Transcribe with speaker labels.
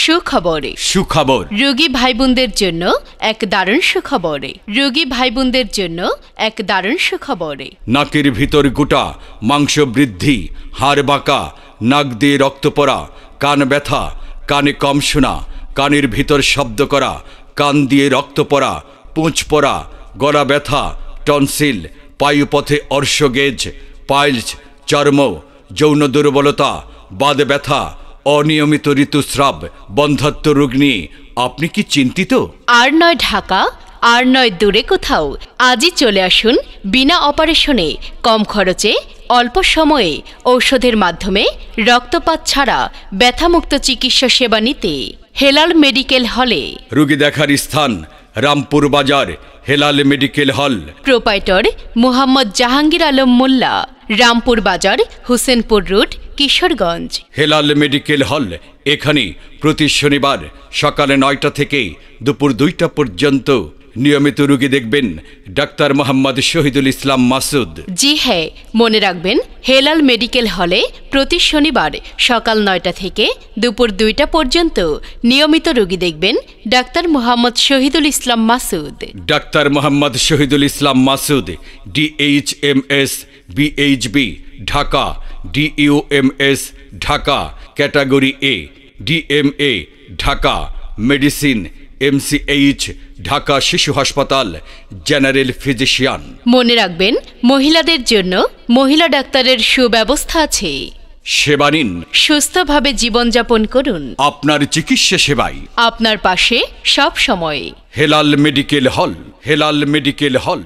Speaker 1: সুখবর
Speaker 2: সুখবর
Speaker 1: রোগী ভাই বোনদের জন্য এক দারুণ সুখবর রোগী ভাই বোনদের জন্য এক দারুণ সুখবর
Speaker 2: নাকের ভিতর গোটা মাংস বৃদ্ধি, হাড় বাঁকা, নাক দিয়ে রক্ত পড়া, কান ব্যথা, কানে কম শোনা, কানের ভিতর শব্দ করা, কান দিয়ে রক্ত পড়া, পুঁজ পড়া, গলা ব্যথা, টনসিল, পায়ুপথে অর্শগেজ, পাইলস, চর্ম, যৌন দুর্বলতা, বাদ ব্যথা, অনিয়মিত ঋতুস্রাব, বন্ধ্যাত্ব রোগ নিয়ে আপনি কি চিন্তিত?
Speaker 1: আর নয় ঢাকা, আর নয় দূরে কোথাও, আজই চলে আসুন বিনা অপারেশনে, কম খরচে, অল্প সময়ে, ঔষধের মাধ্যমে, রক্তপাত ছাড়া ব্যথামুক্ত চিকিৎসা সেবা নিতে হেলাল মেডিকেল হলে।
Speaker 2: রোগী দেখার স্থান Rampur Bazar, Helal medical hall.
Speaker 1: Proprietor Mohammad Jahangir Alam Molla, Rampur Bazar, Husainpur road, Kishoreganj.
Speaker 2: Helal medical hall. এখানে প্রতি শনিবার সকালে 9টা থেকে দুপুর 2টা পর্যন্ত নিয়মিত রোগী দেখবেন ডাক্তার মোহাম্মদ শহীদুল ইসলাম মাসুদ।
Speaker 1: জি হ্যাঁ, মনে রাখবেন হেলাল মেডিকেল হলে প্রতি শনিবার সকাল 9টা থেকে দুপুর 2টা পর্যন্ত নিয়মিত রোগী দেখবেন doctor Mohammad Shahidul Islam Masud.
Speaker 2: Doctor Mohammad Shahidul Islam Masud, DHMS BHB Dhaka, DUMS Dhaka, category A, DMA Dhaka, medicine MCH Dhaka শিশু হাসপাতাল, জেনারেল ফিজিশিয়ান।
Speaker 1: মনে রাখবেন মহিলাদের জন্য মহিলা ডাক্তারের সুব্যবস্থা আছে।
Speaker 2: সেবা নিন,
Speaker 1: সুস্থভাবে জীবনযাপন করুন।
Speaker 2: আপনার চিকিৎসা সেবায়
Speaker 1: আপনার পাশে সব সময়
Speaker 2: হেলাল মেডিকেল হল। হেলাল মেডিকেল হল।